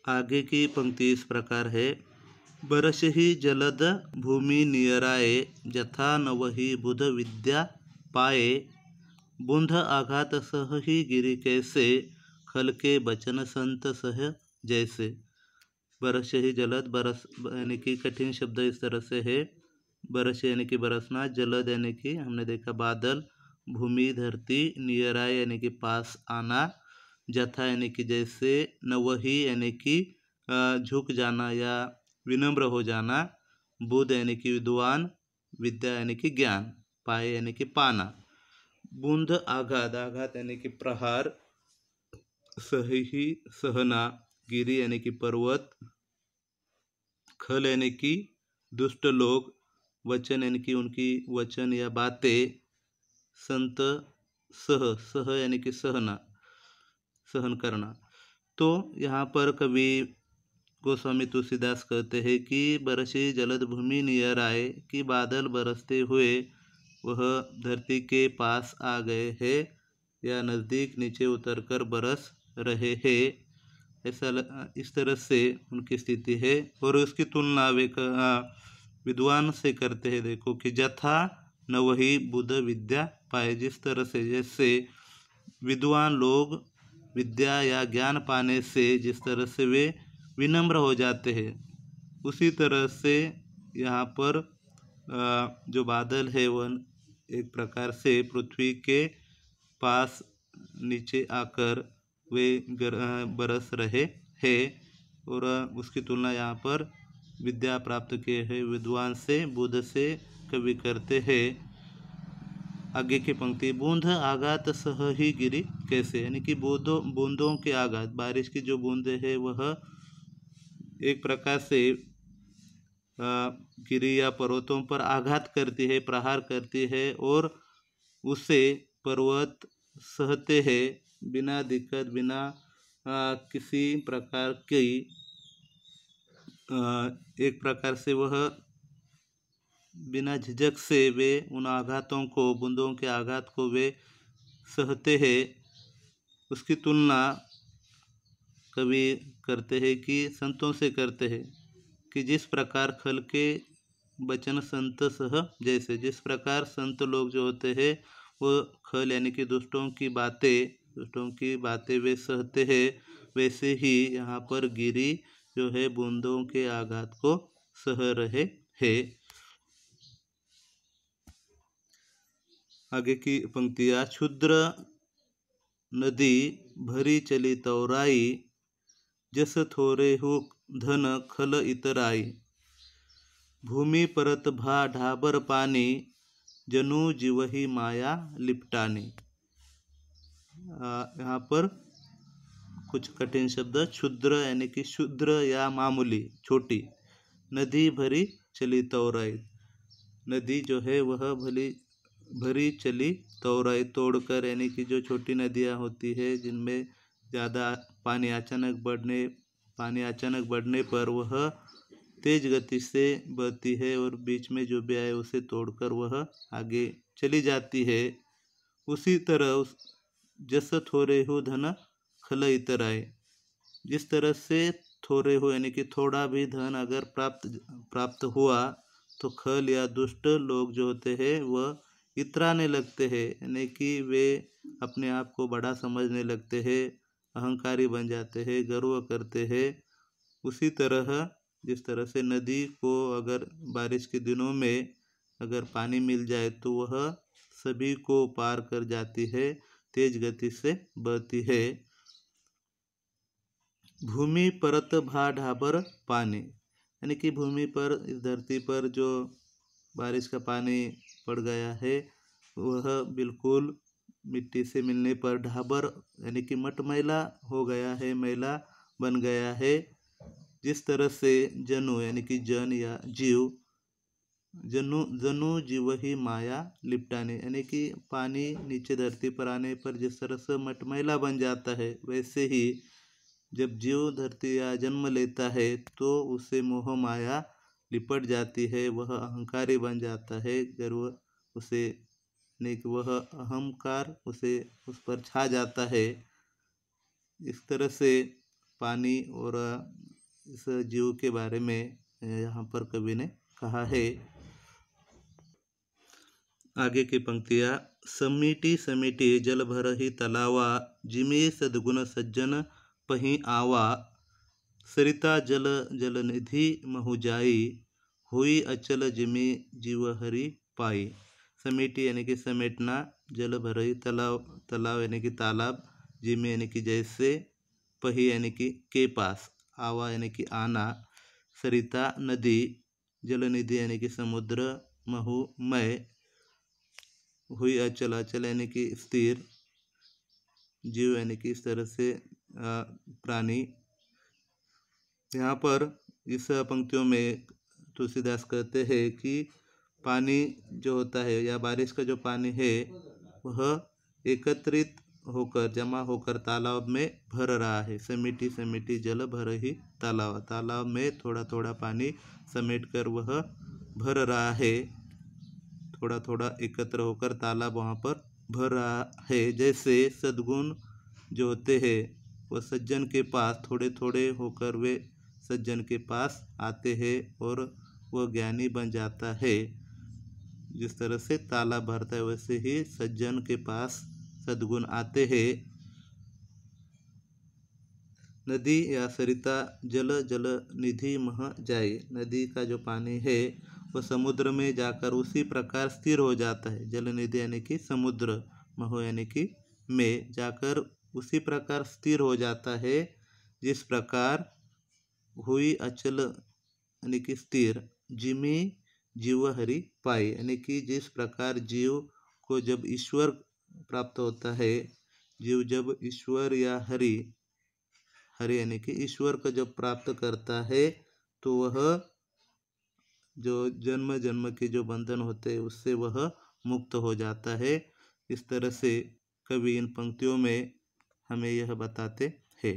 आगे की पंक्ति इस प्रकार है। बरसहि जलद भूमि नियराए, जथा नवहि बुध विद्या पाए। बूंद आघात सहहि गिरि कैसे, खल के बचन संत सह जैसे। बरसहि जलद, बरस यानी कि कठिन शब्द इस तरह से है। बरस यानी कि बरसना, जलद यानी कि हमने देखा बादल, भूमि धरती, नियराए यानी कि पास आना, जथा यानी कि जैसे, नवही यानी कि झुक जाना या विनम्र हो जाना, बुध यानी कि विद्वान, विद्या यानी कि ज्ञान, पाए यानी कि पाना। बूंद आघात, आघात यानी कि प्रहार, सही सहना, गिरी यानी कि पर्वत, खल यानी कि दुष्ट लोग, वचन यानी कि उनकी वचन या बातें, संत सह यानी कि सहना, सहन करना। तो यहाँ पर कवि गोस्वामी तुलसीदास कहते हैं कि बरसी जलद भूमि नियर आए, कि बादल बरसते हुए वह धरती के पास आ गए हैं या नज़दीक नीचे उतरकर बरस रहे हैं, ऐसा इस तरह से उनकी स्थिति है। और उसकी तुलना वे विद्वान से करते हैं। देखो कि जथा न वही बुध विद्या पाए, जिस तरह से जैसे विद्वान लोग विद्या या ज्ञान पाने से जिस तरह से वे विनम्र हो जाते हैं, उसी तरह से यहाँ पर जो बादल है वह एक प्रकार से पृथ्वी के पास नीचे आकर वे बरस रहे हैं। और उसकी तुलना यहाँ पर विद्या प्राप्त किए हैं विद्वान से, बुध से कवि करते हैं। आगे की पंक्ति, बूंद आघात सह ही गिरी कैसे, यानी कि बूंदों के आघात, बारिश की जो बूंदे हैं वह एक प्रकार से गिरी या पर्वतों पर आघात करती है, प्रहार करती है, और उसे पर्वत सहते हैं बिना दिक्कत, बिना किसी प्रकार की एक प्रकार से वह बिना झिझक से वे उन आघातों को, बूंदों के आघात को वे सहते हैं। उसकी तुलना कवि करते हैं कि संतों से करते हैं कि जिस प्रकार खल के बचन संत सह जैसे, जिस प्रकार संत लोग जो होते हैं वो खल यानी कि दुष्टों की बातें वे सहते हैं, वैसे ही यहाँ पर गिरी जो है बूंदों के आघात को सह रहे हैं। आगे की पंक्तियाँ, क्षुद्र नदी भरी चली तौराई, जस थोरे हो धन खल इतराई। भूमि परत भा ढाबर पानी, जनु जीवही माया लिपटानी। यहाँ पर कुछ कठिन शब्द, क्षुद्र यानी कि शुद्र या मामूली, छोटी, नदी भरी चली तौराई, नदी जो है वह भरी चली तौराई, तोड़कर, यानी कि जो छोटी नदियाँ होती है जिनमें ज़्यादा पानी अचानक बढ़ने पर वह तेज गति से बहती है और बीच में जो भी आए उसे तोड़कर वह आगे चली जाती है। उसी तरह जस थोरे हो धन खल इतराए, जिस तरह से थोड़े हो यानी कि थोड़ा भी धन अगर प्राप्त हुआ तो खल या दुष्ट लोग जो होते हैं वह इतराने लगते हैं, यानी कि वे अपने आप को बड़ा समझने लगते हैं, अहंकारी बन जाते हैं, गर्व करते हैं। उसी तरह जिस तरह से नदी को अगर बारिश के दिनों में अगर पानी मिल जाए तो वह सभी को पार कर जाती है, तेज गति से बहती है। भूमि परत भा ढाबर पानी, यानी कि भूमि पर, इस धरती पर जो बारिश का पानी पड़ गया है वह बिल्कुल मिट्टी से मिलने पर ढाबर यानी कि मटमैला हो गया है, मैला बन गया है। जिस तरह से जनु यानी कि जन या जीव, जनु जीव ही माया लिपटाने, यानी कि पानी नीचे धरती पर आने पर जिस तरह से मटमैला बन जाता है, वैसे ही जब जीव धरती या जन्म लेता है तो उसे मोह माया लिपट जाती है, वह अहंकारी बन जाता है, गर्व उसे नहीं कि वह अहंकार उस पर छा जाता है। इस तरह से पानी और इस जीव के बारे में यहाँ पर कवि ने कहा है। आगे की पंक्तियाँ, समीटी समीटी जल भरहि तलावा, जिमी सद्गुण सज्जन पही आवा, सरिता जल जल निधि महु जाई, हुई अचल जिमी जीव हरि पाई। समीटी यानी कि समेटना, जल भरहि तालाब, तालाब यानी कि तालाब, जिमी यानी कि जैसे, पही यानी कि के पास, आवा यानी कि आना, सरिता नदी, जल निधि यानी कि समुद्र, महु मय, हुई अचल, अचल यानी कि स्थिर, जीव यानी कि इस तरह से प्राणी। यहाँ पर इस पंक्तियों में तुलसीदास कहते हैं कि पानी जो होता है या बारिश का जो पानी है वह एकत्रित होकर जमा होकर तालाब में भर रहा है। समीटी समीटी जल भर ही तालाब, तालाब में थोड़ा थोड़ा पानी समेट कर वह भर रहा है, थोड़ा थोड़ा एकत्र होकर तालाब वहाँ पर भर रहा है। जैसे सद्गुण जो होते हैं वह सज्जन के पास थोड़े थोड़े होकर वे सज्जन के पास आते हैं और वह ज्ञानी बन जाता है। जिस तरह से तालाब भरता है वैसे ही सज्जन के पास सद्गुण आते हैं। नदी या सरिता जल जल निधि मह जाए, नदी का जो पानी है वह समुद्र में जाकर उसी प्रकार स्थिर हो जाता है। जल निधि यानी कि समुद्र, मह यानी कि में जाकर उसी प्रकार स्थिर हो जाता है जिस प्रकार हुई अचल यानी कि स्थिर, जिमी जीव हरि पाए यानी कि जिस प्रकार जीव को जब ईश्वर प्राप्त होता है, जीव जब ईश्वर या हरि यानी कि ईश्वर को जब प्राप्त करता है तो वह जो जन्म जन्म के जो बंधन होते हैं उससे वह मुक्त हो जाता है। इस तरह से कवि इन पंक्तियों में हमें यह बताते हैं।